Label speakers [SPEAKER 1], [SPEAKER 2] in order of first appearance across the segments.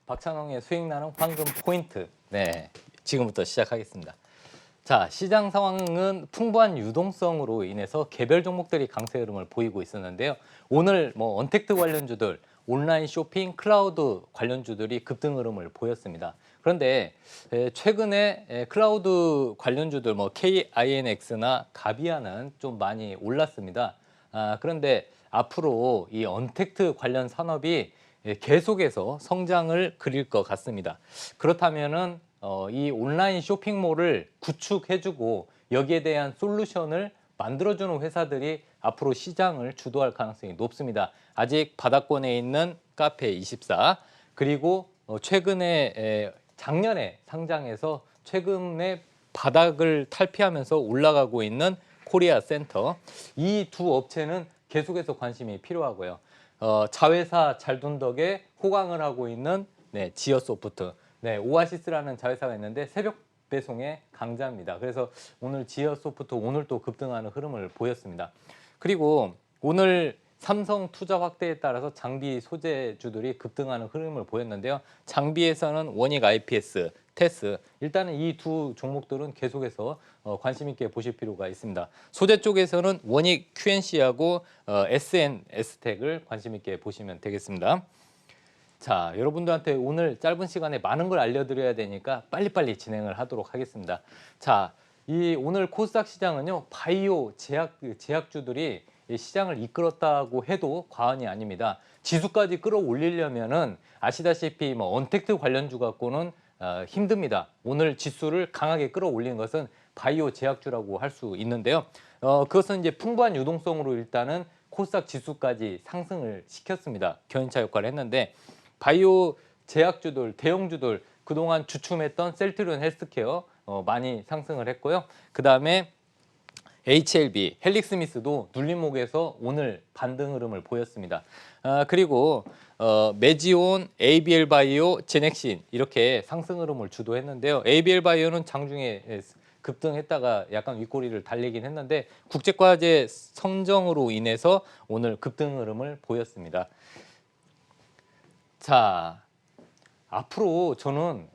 [SPEAKER 1] 박찬홍의 수익 나는 황금 포인트. 네, 지금부터 시작하겠습니다. 자, 시장 상황은 풍부한 유동성으로 인해서 개별 종목들이 강세 흐름을 보이고 있었는데요. 오늘 언택트 관련주들, 온라인 쇼핑, 클라우드 관련주들이 급등 흐름을 보였습니다. 그런데 최근에 클라우드 관련주들 KINX나 가비아는 좀 많이 올랐습니다. 그런데 앞으로 이 언택트 관련 산업이 계속해서 성장을 그릴 것 같습니다. 그렇다면은 이 온라인 쇼핑몰을 구축해주고 여기에 대한 솔루션을 만들어주는 회사들이 앞으로 시장을 주도할 가능성이 높습니다. 아직 바닥권에 있는 카페24 그리고 최근에 작년에 상장해서 최근에 바닥을 탈피하면서 올라가고 있는 코리아 센터, 이 두 업체는 계속해서 관심이 필요하고요. 자회사 잘 둔 덕에 호강을 하고 있는 지어소프트, 오아시스라는 자회사가 있는데 새벽 배송의 강자입니다. 그래서 오늘 지어소프트 오늘 또 급등하는 흐름을 보였습니다. 그리고 오늘 삼성 투자 확대에 따라서 장비 소재주들이 급등하는 흐름을 보였는데요. 장비에서는 원익 IPS, 테스, 일단은 이 두 종목들은 계속해서 관심 있게 보실 필요가 있습니다. 소재 쪽에서는 원익 QNC하고 SNS텍을 관심 있게 보시면 되겠습니다. 자, 여러분들한테 오늘 짧은 시간에 많은 걸 알려드려야 되니까 빨리빨리 진행을 하도록 하겠습니다. 자, 이 오늘 코스닥 시장은요, 바이오 제약주들이 시장을 이끌었다고 해도 과언이 아닙니다. 지수까지 끌어올리려면은 아시다시피 언택트 관련주 갖고는 힘듭니다. 오늘 지수를 강하게 끌어올린 것은 바이오 제약주라고 할 수 있는데요. 그것은 이제 풍부한 유동성으로 일단은 코스닥 지수까지 상승을 시켰습니다. 견인차 효과를 했는데 바이오 제약주들, 대형주들 그동안 주춤했던 셀트리온 헬스케어 많이 상승을 했고요. 그 다음에 HLB, 헬릭스미스도 눌림목에서 오늘 반등 흐름을 보였습니다. 그리고 메지온, ABL 바이오, 제넥신 이렇게 상승 흐름을 주도했는데요. ABL 바이오는 장중에 급등했다가 약간 윗꼬리를 달리긴 했는데 국제과제 선정으로 인해서 오늘 급등 흐름을 보였습니다. 자, 앞으로 저는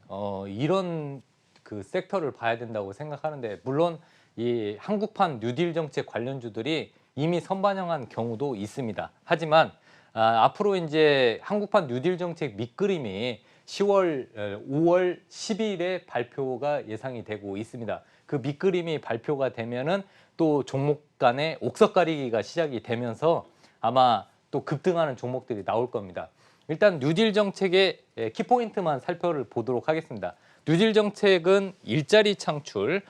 [SPEAKER 1] 이런 그 섹터를 봐야 된다고 생각하는데, 물론 이 한국판 뉴딜 정책 관련주들이 이미 선반영한 경우도 있습니다. 하지만 앞으로 이제 한국판 뉴딜 정책 밑그림이 5월 10일에 발표가 예상이 되고 있습니다. 그 밑그림이 발표가 되면은 또 종목 간의 옥석 가리기가 시작이 되면서 아마 또 급등하는 종목들이 나올 겁니다. 일단 뉴딜 정책의 키포인트만 살펴보도록 하겠습니다. 뉴딜 정책은 일자리 창출,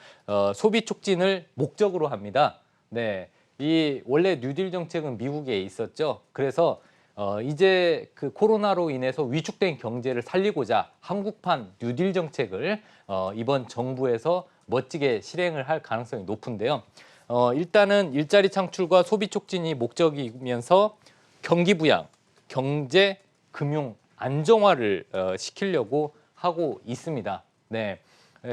[SPEAKER 1] 소비 촉진을 목적으로 합니다. 네, 이 원래 뉴딜 정책은 미국에 있었죠. 그래서 이제 그 코로나로 인해서 위축된 경제를 살리고자 한국판 뉴딜 정책을 이번 정부에서 멋지게 실행을 할 가능성이 높은데요. 일단은 일자리 창출과 소비 촉진이 목적이면서 경기 부양, 경제, 금융 안정화를 시키려고 하고 있습니다. 네,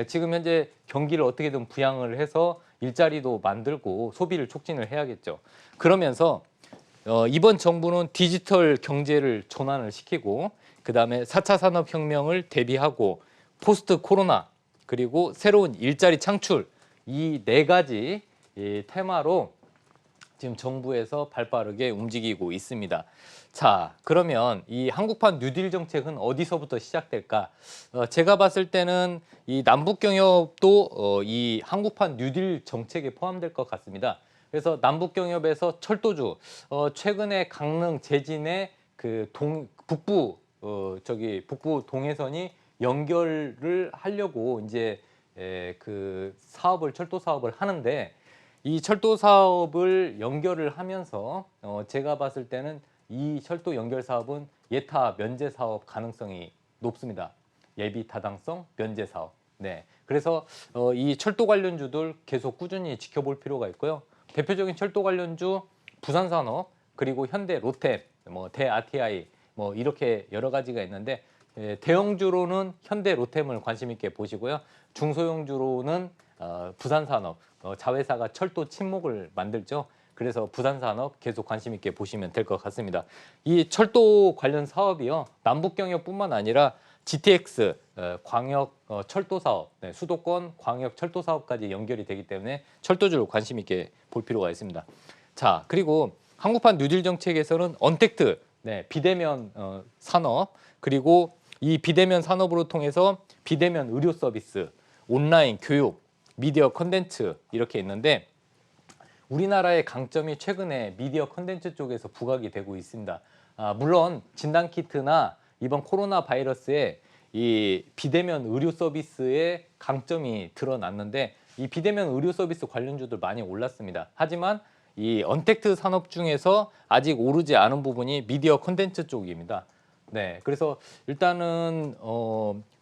[SPEAKER 1] 지금 현재 경기를 어떻게든 부양을 해서 일자리도 만들고 소비를 촉진을 해야겠죠. 그러면서 이번 정부는 디지털 경제를 전환을 시키고 그다음에 4차 산업혁명을 대비하고 포스트 코로나 그리고 새로운 일자리 창출, 이 네 가지 테마로 지금 정부에서 발빠르게 움직이고 있습니다. 자, 그러면 이 한국판 뉴딜 정책은 어디서부터 시작될까? 제가 봤을 때는 이 남북경협도 이 한국판 뉴딜 정책에 포함될 것 같습니다. 그래서 남북경협에서 철도주, 최근에 강릉 제진의 그 북부 동해선이 연결을 하려고 이제 그 철도 사업을 하는데, 이 철도 사업을 연결을 하면서 제가 봤을 때는 이 철도 연결 사업은 예타 면제 사업 가능성이 높습니다. 예비 타당성 면제 사업. 네, 그래서 이 철도 관련주들 계속 꾸준히 지켜볼 필요가 있고요. 대표적인 철도 관련주 부산산업 그리고 현대, 롯데, 대RTI 이렇게 여러 가지가 있는데, 대형주로는 현대, 롯데를 관심 있게 보시고요. 중소형주로는 부산산업, 자회사가 철도 침목을 만들죠. 그래서 부산산업 계속 관심 있게 보시면 될 것 같습니다. 이 철도 관련 사업이요, 남북경협뿐만 아니라 GTX 광역 철도 사업, 네, 수도권 광역 철도 사업까지 연결이 되기 때문에 철도주를 관심 있게 볼 필요가 있습니다. 자, 그리고 한국판 뉴딜 정책에서는 언택트, 네, 비대면 산업, 그리고 이 비대면 산업으로 통해서 비대면 의료 서비스, 온라인 교육, 미디어 컨텐츠 이렇게 있는데 우리나라의 강점이 최근에 미디어 컨텐츠 쪽에서 부각이 되고 있습니다. 물론 진단키트나 이번 코로나 바이러스에 이 비대면 의료 서비스의 강점이 드러났는데 이 비대면 의료 서비스 관련주들 많이 올랐습니다. 하지만 이 언택트 산업 중에서 아직 오르지 않은 부분이 미디어 컨텐츠 쪽입니다. 네, 그래서 일단은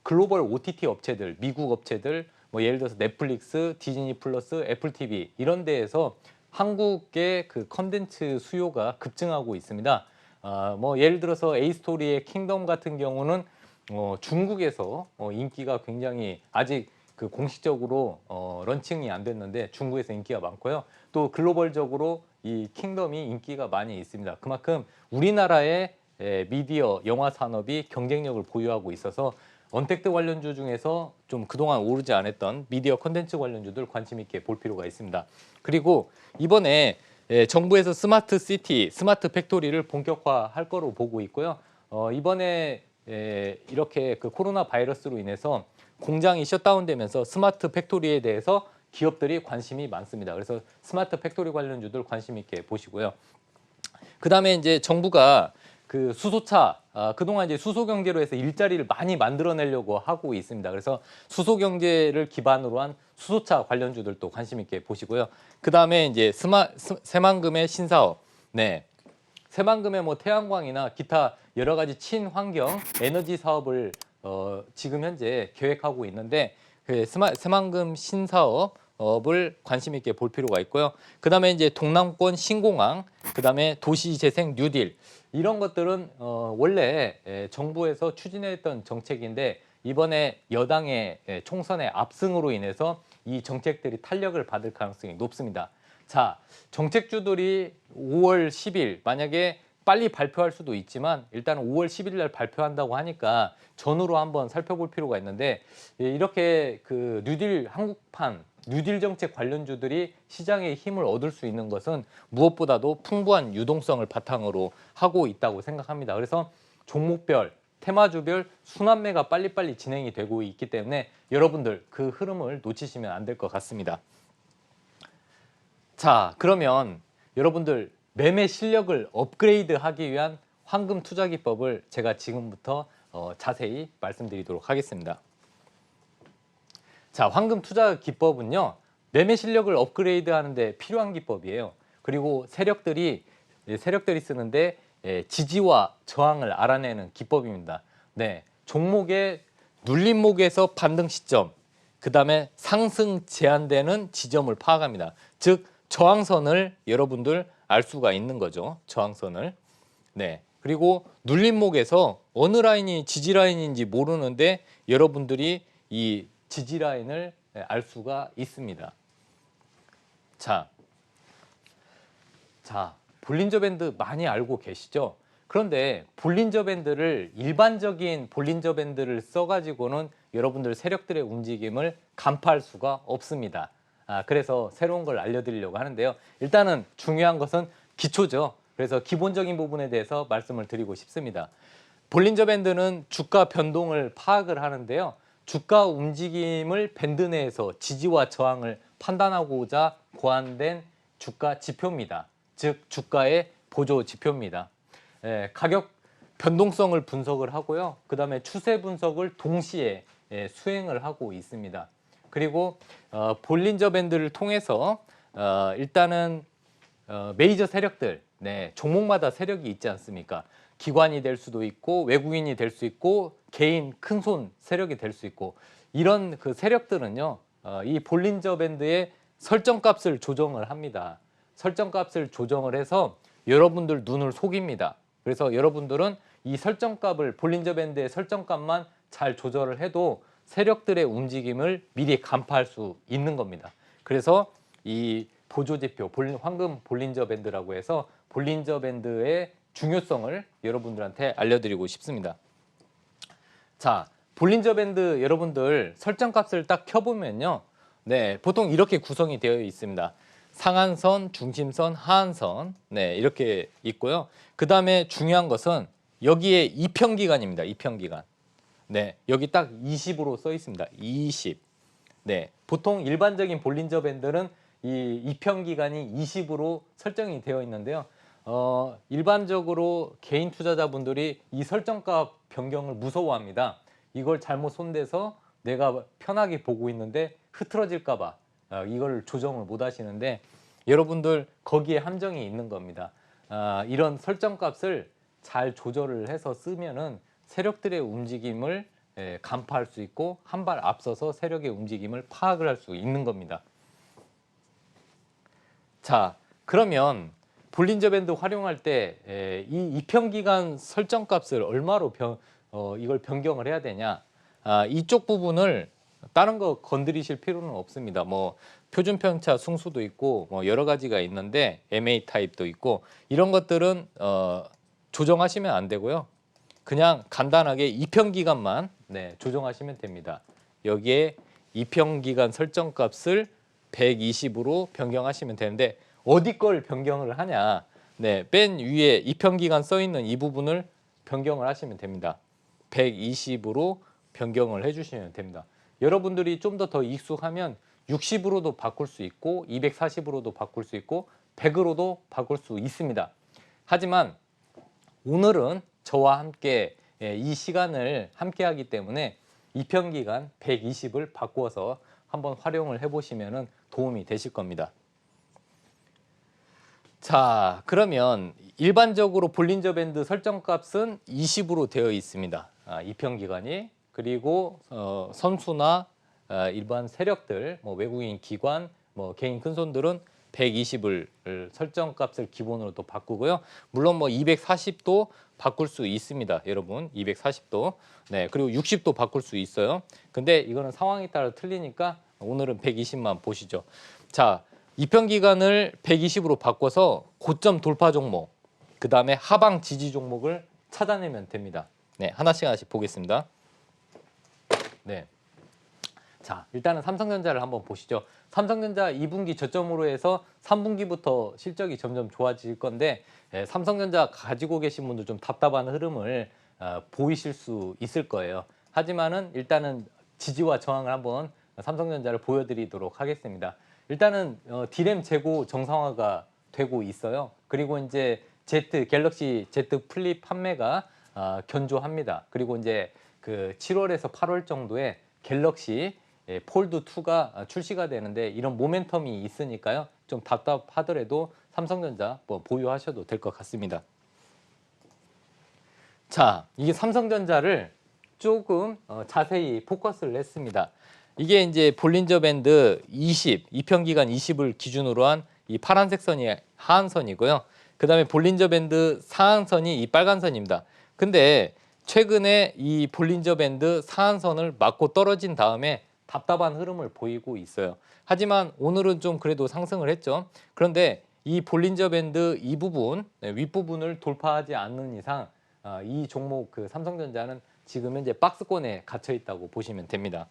[SPEAKER 1] 글로벌 OTT 업체들, 미국 업체들, 뭐 예를 들어서 넷플릭스, 디즈니 플러스, 애플 TV 이런 데에서 한국의 그 컨텐츠 수요가 급증하고 있습니다. 뭐 예를 들어서 에이스토리의 킹덤 같은 경우는 중국에서 인기가 굉장히 아직 그 공식적으로 런칭이 안 됐는데 중국에서 인기가 많고요. 또 글로벌적으로 이 킹덤이 인기가 많이 있습니다. 그만큼 우리나라의 미디어 영화 산업이 경쟁력을 보유하고 있어서 언택트 관련주 중에서 좀 그동안 오르지 않았던 미디어 컨텐츠 관련주들 관심 있게 볼 필요가 있습니다. 그리고 이번에 정부에서 스마트 시티, 스마트 팩토리를 본격화할 거로 보고 있고요. 이번에 이렇게 그 코로나 바이러스로 인해서 공장이 셧다운되면서 스마트 팩토리에 대해서 기업들이 관심이 많습니다. 그래서 스마트 팩토리 관련주들 관심 있게 보시고요. 그다음에 이제 정부가 그 수소차 그동안 이제 수소 경제로 해서 일자리를 많이 만들어내려고 하고 있습니다. 그래서 수소 경제를 기반으로 한 수소차 관련주들도 관심 있게 보시고요. 그다음에 이제 새만금의 신사업, 네, 새만금의 뭐 태양광이나 기타 여러 가지 친환경 에너지 사업을 지금 현재 계획하고 있는데 그 새만금 신사업을 관심 있게 볼 필요가 있고요. 그다음에 이제 동남권 신공항, 그다음에 도시재생 뉴딜 이런 것들은 원래 정부에서 추진했던 정책인데 이번에 여당의 총선의 압승으로 인해서 이 정책들이 탄력을 받을 가능성이 높습니다. 자, 정책주들이 5월 10일 만약에 빨리 발표할 수도 있지만 일단 5월 10일 날 발표한다고 하니까 전후로 한번 살펴볼 필요가 있는데 이렇게 그 뉴딜 한국판 뉴딜 정책 관련주들이 시장의 힘을 얻을 수 있는 것은 무엇보다도 풍부한 유동성을 바탕으로 하고 있다고 생각합니다. 그래서 종목별, 테마주별 순환매가 빨리빨리 진행이 되고 있기 때문에 여러분들 그 흐름을 놓치시면 안 될 것 같습니다. 자, 그러면 여러분들 매매 실력을 업그레이드하기 위한 황금 투자 기법을 제가 지금부터 자세히 말씀드리도록 하겠습니다. 자, 황금 투자 기법은요, 매매 실력을 업그레이드 하는데 필요한 기법이에요. 그리고 세력들이 쓰는데 지지와 저항을 알아내는 기법입니다. 네, 종목의 눌림목에서 반등 시점, 그 다음에 상승 제한되는 지점을 파악합니다. 즉, 저항선을 여러분들 알 수가 있는 거죠. 저항선을. 네. 그리고 눌림목에서 어느 라인이 지지 라인인지 모르는데 여러분들이 이 지지 라인을 알 수가 있습니다. 자, 볼린저 밴드 많이 알고 계시죠? 그런데 볼린저 밴드를 일반적인 볼린저 밴드를 써가지고는 여러분들 세력들의 움직임을 간파할 수가 없습니다. 그래서 새로운 걸 알려드리려고 하는데요. 일단은 중요한 것은 기초죠. 그래서 기본적인 부분에 대해서 말씀을 드리고 싶습니다. 볼린저 밴드는 주가 변동을 파악을 하는데요. 주가 움직임을 밴드 내에서 지지와 저항을 판단하고자 고안된 주가 지표입니다. 즉 주가의 보조 지표입니다. 가격 변동성을 분석을 하고요. 그 다음에 추세 분석을 동시에 수행을 하고 있습니다. 그리고 볼린저 밴드를 통해서 일단은 메이저 세력들, 네, 종목마다 세력이 있지 않습니까? 기관이 될 수도 있고 외국인이 될 수 있고 개인 큰손 세력이 될 수 있고 이런 그 세력들은요, 이 볼린저 밴드의 설정값을 조정을 합니다. 설정값을 조정을 해서 여러분들 눈을 속입니다. 그래서 여러분들은 이 설정값을 볼린저 밴드의 설정값만 잘 조절을 해도 세력들의 움직임을 미리 간파할 수 있는 겁니다. 그래서 이 보조지표, 황금 볼린저 밴드라고 해서 볼린저 밴드의 중요성을 여러분들한테 알려드리고 싶습니다. 자, 볼린저 밴드 여러분들 설정값을 딱 켜보면요. 네, 보통 이렇게 구성이 되어 있습니다. 상한선, 중심선, 하한선. 네, 이렇게 있고요. 그 다음에 중요한 것은 여기에 이평기관입니다. 이평기관. 네, 여기 딱 20으로 써 있습니다. 20. 네, 보통 일반적인 볼린저 밴드는 이 이평기관이 20으로 설정이 되어 있는데요. 일반적으로 개인 투자자분들이 이 설정값 변경을 무서워합니다. 이걸 잘못 손대서 내가 편하게 보고 있는데 흐트러질까 봐 이걸 조정을 못 하시는데 여러분들 거기에 함정이 있는 겁니다. 이런 설정값을 잘 조절을 해서 쓰면은 세력들의 움직임을 간파할 수 있고 한 발 앞서서 세력의 움직임을 파악을 할 수 있는 겁니다. 자, 그러면 볼린저 밴드 활용할 때 이 이평기관 설정값을 얼마로 이걸 변경을 해야 되냐? 이쪽 부분을 다른 거 건드리실 필요는 없습니다. 뭐 표준 편차 승수도 있고 뭐 여러 가지가 있는데 MA 타입도 있고 이런 것들은 조정하시면 안 되고요. 그냥 간단하게 이평기관만 조정하시면 됩니다. 여기에 이평기관 설정값을 120으로 변경하시면 되는데 어디 걸 변경을 하냐? 네, 맨 위에 이평기관 써 있는 이 부분을 변경을 하시면 됩니다. 120으로 변경을 해주시면 됩니다. 여러분들이 좀 더 익숙하면 60으로도 바꿀 수 있고 240으로도 바꿀 수 있고 100으로도 바꿀 수 있습니다. 하지만 오늘은 저와 함께 이 시간을 함께 하기 때문에 이평기관 120을 바꾸어서 한번 활용을 해보시면 도움이 되실 겁니다. 자, 그러면 일반적으로 볼린저 밴드 설정값은 20으로 되어 있습니다. 이평기관이. 그리고 선수나 일반 세력들, 뭐 외국인 기관, 뭐 개인 큰손들은 120을 설정값을 기본으로 또 바꾸고요. 물론 뭐 240도 바꿀 수 있습니다, 여러분. 240도. 네, 그리고 60도 바꿀 수 있어요. 근데 이거는 상황에 따라 틀리니까 오늘은 120만 보시죠. 자, 이평기관을 120으로 바꿔서 고점 돌파 종목, 그 다음에 하방 지지 종목을 찾아내면 됩니다. 네, 하나씩 보겠습니다. 네. 자, 일단은 삼성전자를 한번 보시죠. 삼성전자 2분기 저점으로 해서 3분기부터 실적이 점점 좋아질 건데 삼성전자 가지고 계신 분들 좀 답답한 흐름을 보이실 수 있을 거예요. 하지만은 일단은 지지와 저항을 한번 삼성전자를 보여드리도록 하겠습니다. 일단은 D램 재고 정상화가 되고 있어요. 그리고 이제 갤럭시 Z 플립 판매가 견조합니다. 그리고 이제 그 7월에서 8월 정도에 갤럭시 폴드 2가 출시가 되는데 이런 모멘텀이 있으니까요. 좀 답답하더라도 삼성전자 뭐 보유하셔도 될 것 같습니다. 자, 이게 삼성전자를 조금 자세히 포커스를 했습니다. 이게 이제 볼린저 밴드 20, 이평기관 20을 기준으로 한 이 파란색 선이 하한선이고요. 그 다음에 볼린저 밴드 상한선이 이 빨간 선입니다. 근데 최근에 이 볼린저 밴드 상한선을 맞고 떨어진 다음에 답답한 흐름을 보이고 있어요. 하지만 오늘은 좀 그래도 상승을 했죠. 그런데 이 볼린저 밴드 이 부분, 윗부분을 돌파하지 않는 이상 이 종목 그 삼성전자는 지금 현재 박스권에 갇혀 있다고 보시면 됩니다.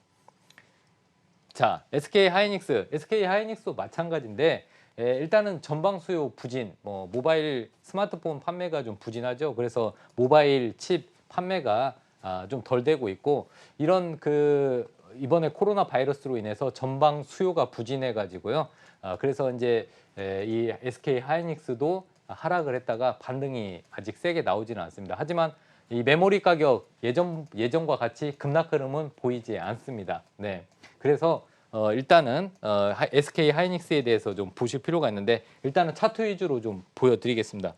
[SPEAKER 1] 자, SK하이닉스도 마찬가지인데 일단은 전방 수요 부진, 뭐 모바일 스마트폰 판매가 좀 부진하죠. 그래서 모바일 칩 판매가 좀 덜 되고 있고 이런 그 이번에 코로나 바이러스로 인해서 전방 수요가 부진해 가지고요. 그래서 이제 이 SK하이닉스도 하락을 했다가 반등이 아직 세게 나오지는 않습니다. 하지만 이 메모리 가격 예전과 같이 급락 흐름은 보이지 않습니다. 네. 그래서 일단은 SK 하이닉스에 대해서 좀 보실 필요가 있는데 일단은 차트 위주로 좀 보여드리겠습니다.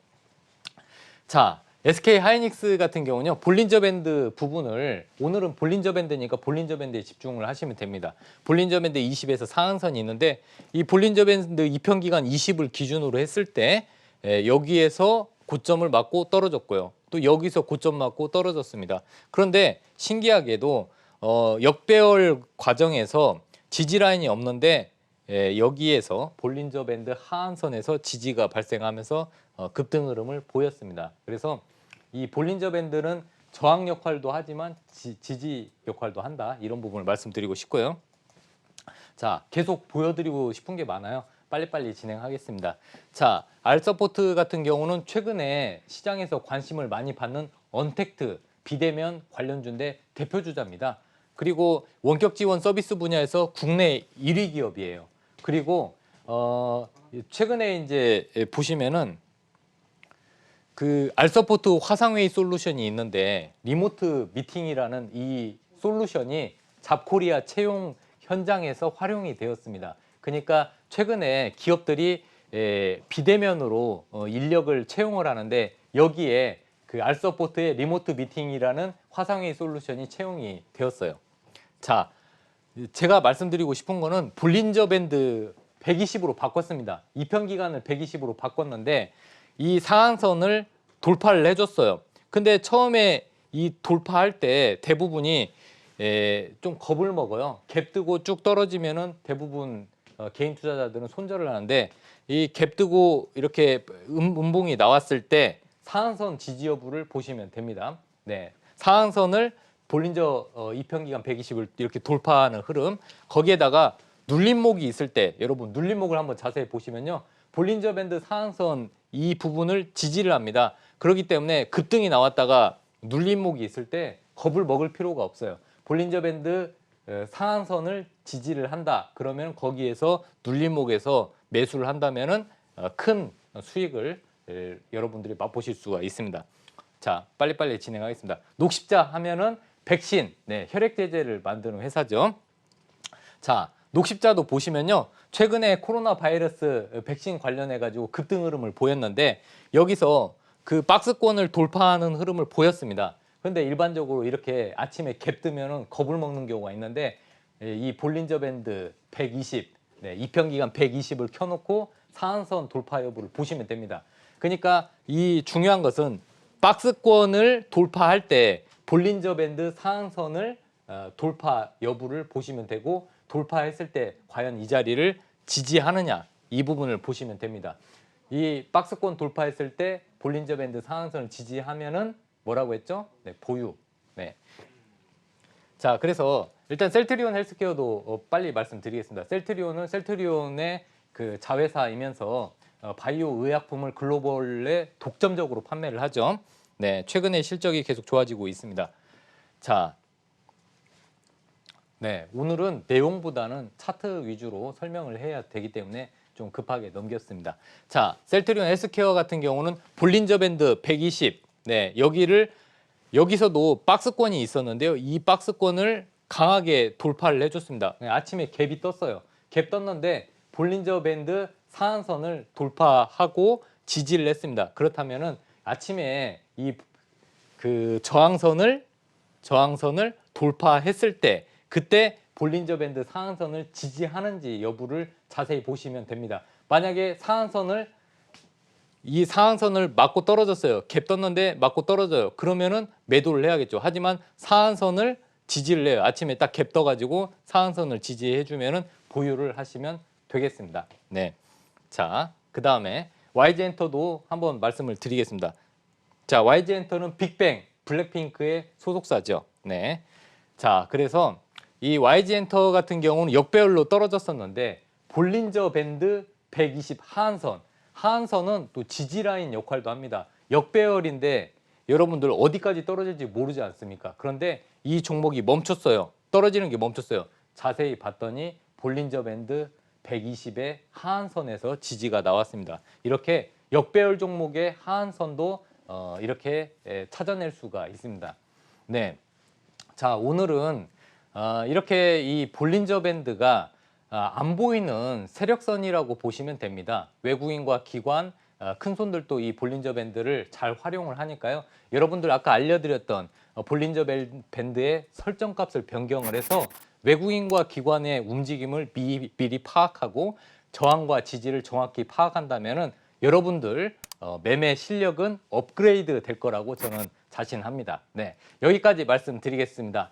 [SPEAKER 1] 자, SK 하이닉스 같은 경우는요. 볼린저 밴드 부분을 오늘은 볼린저 밴드니까 볼린저 밴드에 집중을 하시면 됩니다. 볼린저 밴드 20에서 상한선이 있는데 이 볼린저 밴드 이평기간 20을 기준으로 했을 때 여기에서 고점을 맞고 떨어졌고요. 또 여기서 고점 맞고 떨어졌습니다. 그런데 신기하게도 역배열 과정에서 지지 라인이 없는데 여기에서 볼린저 밴드 하한선에서 지지가 발생하면서 급등 흐름을 보였습니다. 그래서 이 볼린저 밴드는 저항 역할도 하지만 지지 역할도 한다. 이런 부분을 말씀드리고 싶고요. 자, 계속 보여드리고 싶은 게 많아요. 빨리빨리 진행하겠습니다. 자, 알서포트 같은 경우는 최근에 시장에서 관심을 많이 받는 언택트 비대면 관련주인데 대표 주자입니다. 그리고 원격 지원 서비스 분야에서 국내 1위 기업이에요. 그리고 최근에 이제 보시면은 그 알서포트 화상회의 솔루션이 있는데 리모트 미팅이라는 이 솔루션이 잡코리아 채용 현장에서 활용이 되었습니다. 그러니까 최근에 기업들이 비대면으로 인력을 채용을 하는데 여기에 그 알서포트의 리모트 미팅이라는 화상회의 솔루션이 채용이 되었어요. 자, 제가 말씀드리고 싶은 거는 볼린저 밴드 120으로 바꿨습니다. 입현 기간을 120으로 바꿨는데 이 상한선을 돌파를 해줬어요. 근데 처음에 이 돌파할 때 대부분이 좀 겁을 먹어요. 갭 뜨고 쭉 떨어지면은 대부분 개인 투자자들은 손절을 하는데 이 갭 뜨고 이렇게 음봉이 나왔을 때 상한선 지지 여부를 보시면 됩니다. 네, 상한선을 볼린저 입현 기간 120을 이렇게 돌파하는 흐름, 거기에다가 눌림목이 있을 때 여러분 눌림목을 한번 자세히 보시면요. 볼린저 밴드 상한선 이 부분을 지지를 합니다. 그렇기 때문에 급등이 나왔다가 눌림목이 있을 때 겁을 먹을 필요가 없어요. 볼린저 밴드 상한선을 지지를 한다. 그러면 거기에서 눌림목에서 매수를 한다면은 큰 수익을 여러분들이 맛보실 수가 있습니다. 자, 빨리빨리 진행하겠습니다. 녹십자 하면은 백신, 네, 혈액제제를 만드는 회사죠. 자, 녹십자도 보시면요. 최근에 코로나 바이러스 백신 관련해 가지고 급등 흐름을 보였는데 여기서 그 박스권을 돌파하는 흐름을 보였습니다. 그런데 일반적으로 이렇게 아침에 갭 뜨면은 겁을 먹는 경우가 있는데 이 볼린저 밴드 120, 네, 입현 기간 120을 켜놓고 상한선 돌파 여부를 보시면 됩니다. 그러니까 이 중요한 것은 박스권을 돌파할 때 볼린저 밴드 상한선을 돌파 여부를 보시면 되고 돌파했을 때 과연 이 자리를 지지하느냐 이 부분을 보시면 됩니다. 이 박스권 돌파했을 때 볼린저 밴드 상한선을 지지하면은 뭐라고 했죠? 네, 보유. 네. 자, 그래서 일단 셀트리온 헬스케어도 빨리 말씀드리겠습니다. 셀트리온의 그 자회사이면서 바이오 의약품을 글로벌에 독점적으로 판매를 하죠. 네, 최근에 실적이 계속 좋아지고 있습니다. 자, 네, 오늘은 내용보다는 차트 위주로 설명을 해야 되기 때문에 좀 급하게 넘겼습니다. 자, 셀트리온 헬스케어 같은 경우는 볼린저 밴드 120, 네, 여기서도 박스권이 있었는데요. 이 박스권을 강하게 돌파를 해줬습니다. 아침에 갭이 떴어요. 갭 떴는데 볼린저 밴드 상한선을 돌파하고 지지를 했습니다. 그렇다면은 아침에 이 그 저항선을 돌파했을 때 그때 볼린저 밴드 상한선을 지지하는지 여부를 자세히 보시면 됩니다. 만약에 이 상한선을 맞고 떨어졌어요. 갭 떴는데 맞고 떨어져요. 그러면은 매도를 해야겠죠. 하지만 상한선을 지지를 해요. 아침에 딱 갭 떠가지고 상한선을 지지해 주면은 보유를 하시면 되겠습니다. 네. 자, 그 다음에 YG엔터도 한번 말씀을 드리겠습니다. 자, YG엔터는 빅뱅, 블랙핑크의 소속사죠. 네. 자, 그래서 이 YG엔터 같은 경우는 역배열로 떨어졌었는데 볼린저 밴드 120 하한선은 또 지지라인 역할도 합니다. 역배열인데 여러분들 어디까지 떨어질지 모르지 않습니까? 그런데 이 종목이 멈췄어요. 떨어지는 게 멈췄어요. 자세히 봤더니 볼린저 밴드 120의 하한선에서 지지가 나왔습니다. 이렇게 역배열 종목의 하한선도 이렇게 찾아낼 수가 있습니다. 네, 자, 오늘은 이렇게 이 볼린저 밴드가 안 보이는 세력선이라고 보시면 됩니다. 외국인과 기관, 큰 손들도 이 볼린저 밴드를 잘 활용을 하니까요. 여러분들 아까 알려드렸던 볼린저 밴드의 설정값을 변경을 해서 외국인과 기관의 움직임을 미리 파악하고 저항과 지지를 정확히 파악한다면은 여러분들 매매 실력은 업그레이드 될 거라고 저는 자신합니다. 네, 여기까지 말씀드리겠습니다.